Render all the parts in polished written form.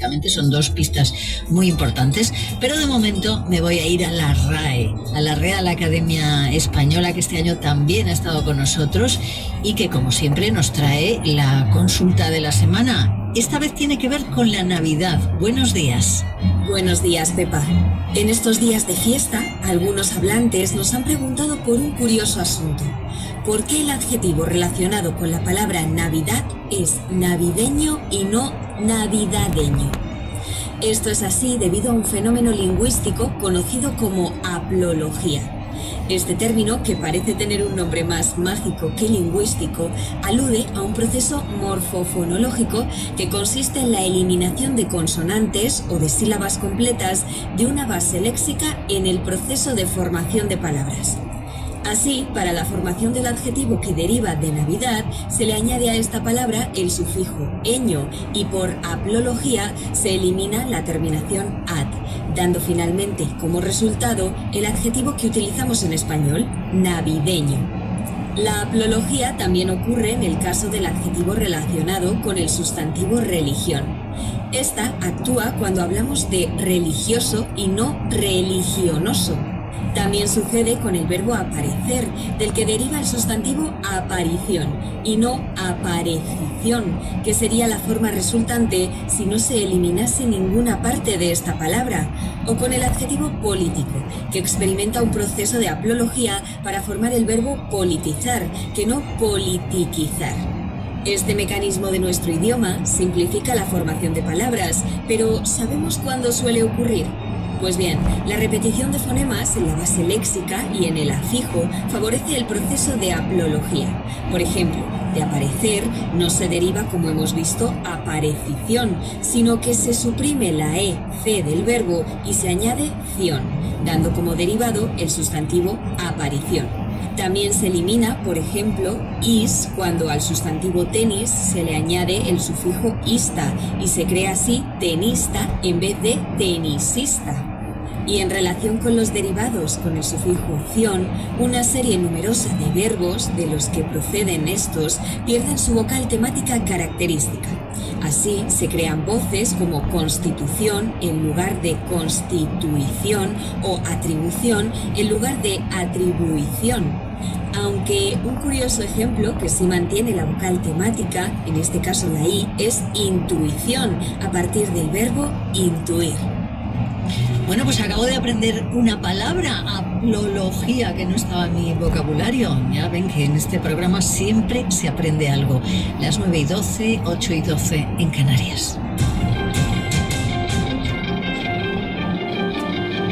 lógicamente son dos pistas muy importantes, pero de momento me voy a ir a la RAE, a la Real Academia Española, que este año también ha estado con nosotros y que, como siempre, nos trae la consulta de la semana. Esta vez tiene que ver con la Navidad. Buenos días. Buenos días, Pepa. En estos días de fiesta, algunos hablantes nos han preguntado por un curioso asunto. ¿Por qué el adjetivo relacionado con la palabra Navidad es navideño y no navidadeño? Esto es así debido a un fenómeno lingüístico conocido como haplología. Este término, que parece tener un nombre más mágico que lingüístico, alude a un proceso morfofonológico que consiste en la eliminación de consonantes o de sílabas completas de una base léxica en el proceso de formación de palabras. Así, para la formación del adjetivo que deriva de Navidad, se le añade a esta palabra el sufijo eño y por haplología se elimina la terminación ad, dando finalmente como resultado el adjetivo que utilizamos en español, navideño. La haplología también ocurre en el caso del adjetivo relacionado con el sustantivo religión. Esta actúa cuando hablamos de religioso y no religionoso. También sucede con el verbo aparecer, del que deriva el sustantivo aparición y no aparecición, que sería la forma resultante si no se eliminase ninguna parte de esta palabra, o con el adjetivo político, que experimenta un proceso de haplología para formar el verbo politizar, que no politiquizar. Este mecanismo de nuestro idioma simplifica la formación de palabras, pero ¿sabemos cuándo suele ocurrir? Pues bien, la repetición de fonemas en la base léxica y en el afijo favorece el proceso de haplología. Por ejemplo, de aparecer no se deriva, como hemos visto, aparecición, sino que se suprime la c del verbo y se añade ción, dando como derivado el sustantivo aparición. También se elimina, por ejemplo, is cuando al sustantivo tenis se le añade el sufijo ista y se crea así tenista en vez de tenisista. Y en relación con los derivados con el sufijo ción, una serie numerosa de verbos de los que proceden estos pierden su vocal temática característica. Así se crean voces como constitución en lugar de constituición o atribución en lugar de atribuición. Aunque un curioso ejemplo que sí mantiene la vocal temática, en este caso la i, es intuición, a partir del verbo intuir. Bueno, pues acabo de aprender una palabra, haplología, que no estaba en mi vocabulario. Ya ven que en este programa siempre se aprende algo. Las 9:12, 8:12 en Canarias.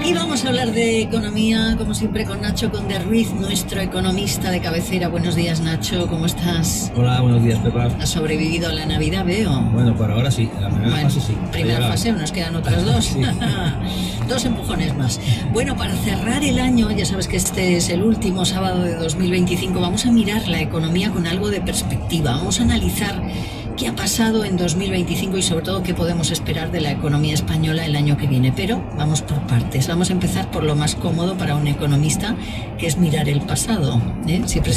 Y vamos a hablar de economía, como siempre, con Nacho Conde Ruiz, nuestro economista de cabecera. Buenos días, Nacho, ¿cómo estás? Hola, buenos días, Pepa. ¿Has sobrevivido a la Navidad, veo? Bueno, por ahora sí, la primera fase sí. Primera fase, nos quedan otras dos. Sí. Dos empujones más. Bueno, para cerrar el año, ya sabes que este es el último sábado de 2025, vamos a mirar la economía con algo de perspectiva. Vamos a analizar qué ha pasado en 2025 y sobre todo qué podemos esperar de la economía española el año que viene. Pero vamos por partes. Vamos a empezar por lo más cómodo para un economista, que es mirar el pasado. Siempre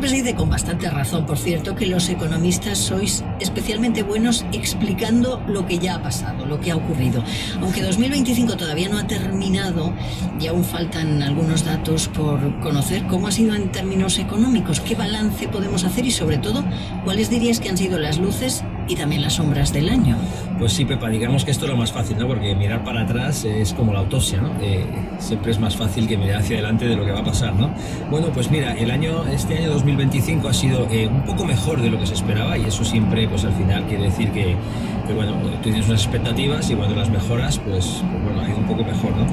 se dice con bastante razón, por cierto, que los economistas sois especialmente buenos explicando lo que ya ha pasado, lo que ha ocurrido. Aunque 2025 todavía no ha terminado y aún faltan algunos datos por conocer, ¿cómo ha sido en términos económicos? ¿Qué balance podemos hacer? Y sobre todo, ¿cuáles dirías que han sido las luces y también las sombras del año? Pues sí, Pepa, digamos que esto es lo más fácil, ¿no? Porque mirar para atrás es como la autopsia, ¿no? Siempre es más fácil que mirar hacia adelante de lo que va a pasar, ¿no? Bueno, pues mira, este año 2025 ha sido un poco mejor de lo que se esperaba, y eso siempre, pues al final quiere decir que bueno, tú tienes unas expectativas y cuando las mejoras, pues bueno, ha ido un poco mejor, ¿no?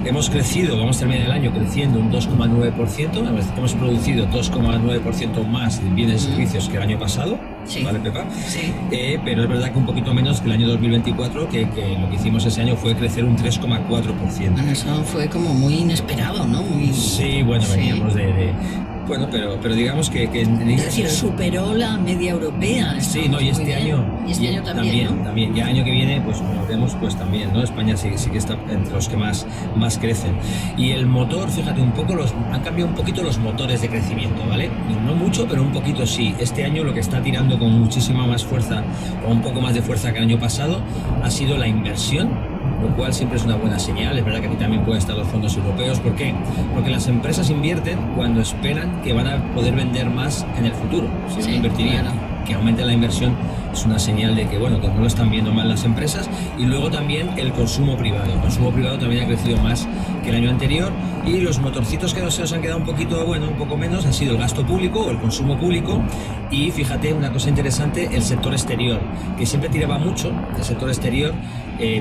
Hemos crecido, vamos a terminar el año creciendo un 2,9%, hemos producido 2,9% más de bienes y servicios que el año pasado, sí. ¿Vale, Pepa? Sí. Pero es verdad que un poquito menos que el año 2024, que lo que hicimos ese año fue crecer un 3,4%. Bueno, eso fue como muy inesperado, ¿no? Sí, bueno, veníamos de Bueno, pero digamos que es decir, superó la media europea. Sí, no, y este año... Y este año también, ¿no? También. Y el año que viene, pues como vemos, pues también, ¿no? España sí que está entre los que más crecen. Y el motor, fíjate, han cambiado un poquito los motores de crecimiento, ¿vale? No mucho, pero un poquito sí. Este año lo que está tirando con muchísima más fuerza, o un poco más de fuerza que el año pasado, ha sido la inversión, lo cual siempre es una buena señal. Es verdad que aquí también pueden estar los fondos europeos. ¿Por qué? Porque las empresas invierten cuando esperan que van a poder vender más en el futuro. Si no invertirían, claro. Que aumente la inversión es una señal de que, bueno, que no lo están viendo mal las empresas. Y luego también el consumo privado. El consumo privado también ha crecido más que el año anterior. Y los motorcitos que se nos han quedado un poco menos ha sido el gasto público o el consumo público. Y fíjate, una cosa interesante, el sector exterior, que siempre tiraba mucho, el sector exterior,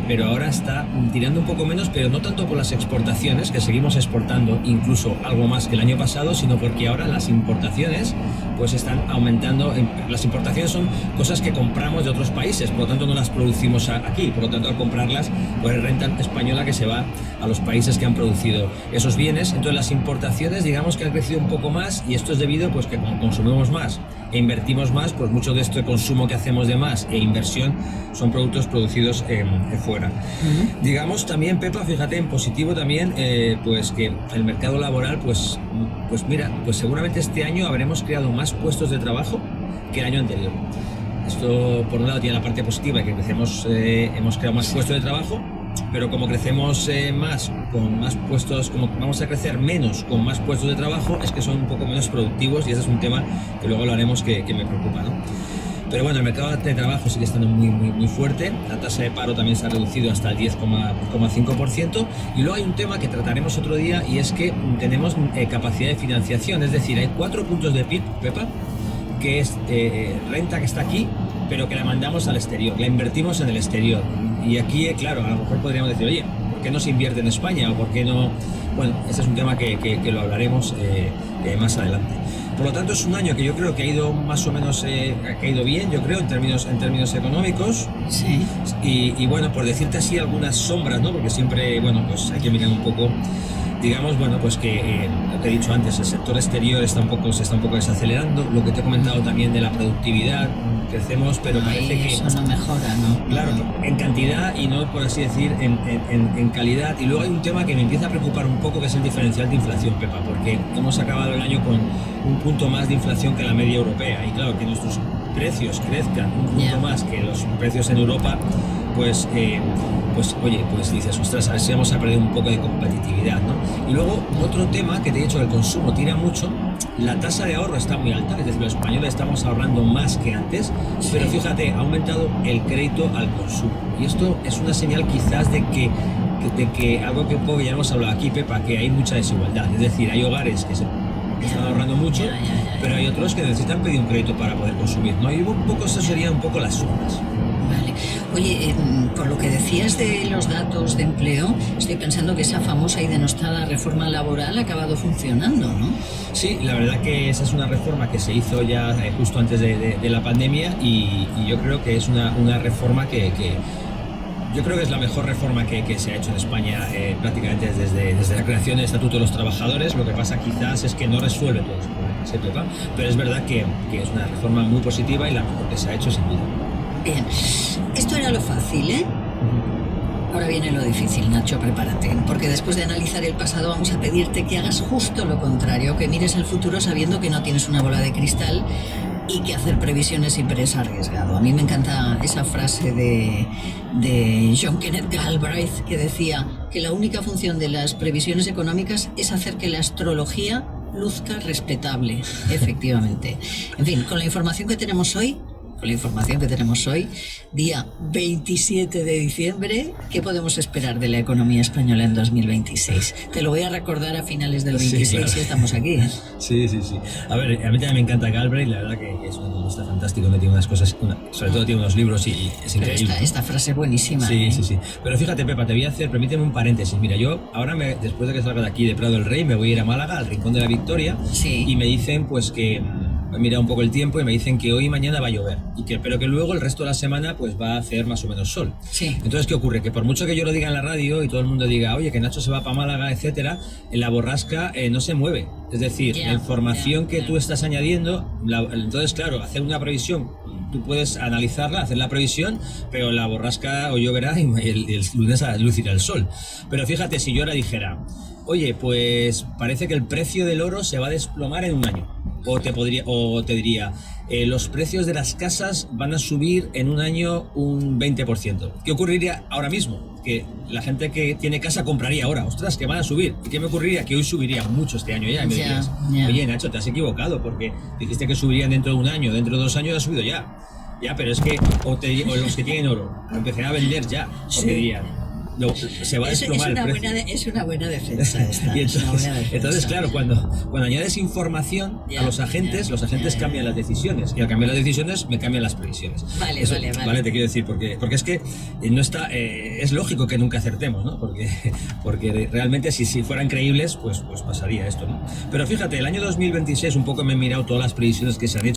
pero ahora está tirando un poco menos, pero no tanto por las exportaciones, que seguimos exportando incluso algo más que el año pasado, sino porque ahora las importaciones pues están aumentando. Las importaciones son cosas que compramos de otros países, por lo tanto no las producimos aquí, por lo tanto al comprarlas pues es renta española que se va a los países que han producido esos bienes. Entonces las importaciones, digamos que han crecido un poco más, y esto es debido pues que como consumimos más e invertimos más, pues mucho de este consumo que hacemos de más e inversión son productos producidos fuera. Digamos también, Pepa, fíjate en positivo también, pues que el mercado laboral, pues mira, pues seguramente este año habremos creado más puestos de trabajo que el año anterior. Esto por un lado tiene la parte positiva, que hemos creado más puestos de trabajo, pero como crecemos más con más puestos, como vamos a crecer menos con más puestos de trabajo, es que son un poco menos productivos, y ese es un tema que luego hablaremos que me preocupa, ¿no? Pero bueno, el mercado de trabajo sigue estando muy fuerte. La tasa de paro también se ha reducido hasta el 10,5%. Y luego hay un tema que trataremos otro día, y es que tenemos capacidad de financiación. Es decir, hay 4 puntos de PIB, Pepa, que es renta que está aquí, pero que la mandamos al exterior, la invertimos en el exterior. Y aquí, claro, a lo mejor podríamos decir, oye, ¿por qué no se invierte en España? ¿O por qué no? Bueno, ese es un tema que lo hablaremos más adelante. Por lo tanto, es un año que yo creo que ha ido más o menos, ha ido bien, yo creo, en términos económicos. Sí. Y bueno, por decirte así algunas sombras, ¿no? Porque siempre, bueno, pues hay que mirar un poco. Digamos, bueno, pues que lo que he dicho antes, el sector exterior se está un poco desacelerando. Lo que te he comentado también de la productividad, crecemos, pero parece que eso no mejora, ¿no? Claro, en cantidad y no, por así decir, en calidad. Y luego hay un tema que me empieza a preocupar un poco, que es el diferencial de inflación, Pepa, porque hemos acabado el año con un punto más de inflación que la media europea. Y claro, que nuestros precios crezcan un punto más que los precios en Europa, pues oye, pues dices, ostras, a ver si vamos a perder un poco de competitividad, ¿no? Y luego, otro tema que te he dicho, el consumo tira mucho, la tasa de ahorro está muy alta, es decir, los españoles estamos ahorrando más que antes, pero fíjate, ha aumentado el crédito al consumo. Y esto es una señal quizás de que algo que un poco ya hemos hablado aquí, Pepa, que hay mucha desigualdad. Es decir, hay hogares que están ahorrando mucho, pero hay otros que necesitan pedir un crédito para poder consumir, ¿no? Y un poco eso serían un poco las sumas. Vale. Oye, por lo que decías de los datos de empleo, estoy pensando que esa famosa y denostada reforma laboral ha acabado funcionando, ¿no? Sí, la verdad que esa es una reforma que se hizo ya justo antes de la pandemia, y yo creo que es una reforma que yo creo que es la mejor reforma que se ha hecho en España prácticamente desde la creación del Estatuto de los Trabajadores. Lo que pasa quizás es que no resuelve todos los problemas, pero es verdad que es una reforma muy positiva y la mejor que se ha hecho sin duda. Bien, esto era lo fácil, ¿eh? Ahora viene lo difícil, Nacho, prepárate, porque después de analizar el pasado vamos a pedirte que hagas justo lo contrario, que mires el futuro sabiendo que no tienes una bola de cristal y que hacer previsiones siempre es arriesgado. A mí me encanta esa frase de John Kenneth Galbraith, que decía que la única función de las previsiones económicas es hacer que la astrología luzca respetable, efectivamente. En fin, con la información que tenemos hoy, día 27 de diciembre, ¿qué podemos esperar de la economía española en 2026? Te lo voy a recordar a finales del 26, claro. Si estamos aquí, ¿eh? Sí. A ver, a mí también me encanta Galbraith, la verdad que es un economista fantástico, que tiene unas cosas, sobre todo tiene unos libros y es increíble. Esta frase es buenísima. Sí. Pero fíjate, Pepa, permíteme un paréntesis. Mira, yo ahora, después de que salga de aquí de Prado del Rey, me voy a ir a Málaga, al Rincón de la Victoria, y me dicen pues que he mirado un poco el tiempo y me dicen que hoy y mañana va a llover, pero que luego el resto de la semana pues va a hacer más o menos sol. Sí. Entonces, ¿qué ocurre? Que por mucho que yo lo diga en la radio y todo el mundo diga, oye, que Nacho se va para Málaga, etcétera, la borrasca no se mueve. Es decir, la información que tú estás añadiendo, entonces, claro, hacer una previsión, tú puedes analizarla, hacer la previsión, pero la borrasca o lloverá y el lunes lucirá el sol. Pero fíjate, si yo ahora dijera, oye, pues parece que el precio del oro se va a desplomar en un año. O te diría, los precios de las casas van a subir en un año un 20%. ¿Qué ocurriría ahora mismo? Que la gente que tiene casa compraría ahora. Ostras, que van a subir. ¿Y qué me ocurriría? Que hoy subiría mucho este año ya. Y me dirías, oye, Nacho, te has equivocado porque dijiste que subirían dentro de un año. Dentro de 2 años ha subido ya. Ya, pero es que o los que tienen oro lo empezarán a vender ya. Porque dirían, se va a desplomar el precio. Es una buena defensa esta. Entonces, claro, cuando añades información a los agentes cambian las decisiones. Y al cambiar las decisiones, me cambian las previsiones. Vale. Te quiero decir, porque es que no está, es lógico que nunca acertemos, ¿no? Porque realmente si fueran creíbles, pues pasaría esto, ¿no? Pero fíjate, el año 2026 un poco me he mirado todas las previsiones que se han hecho.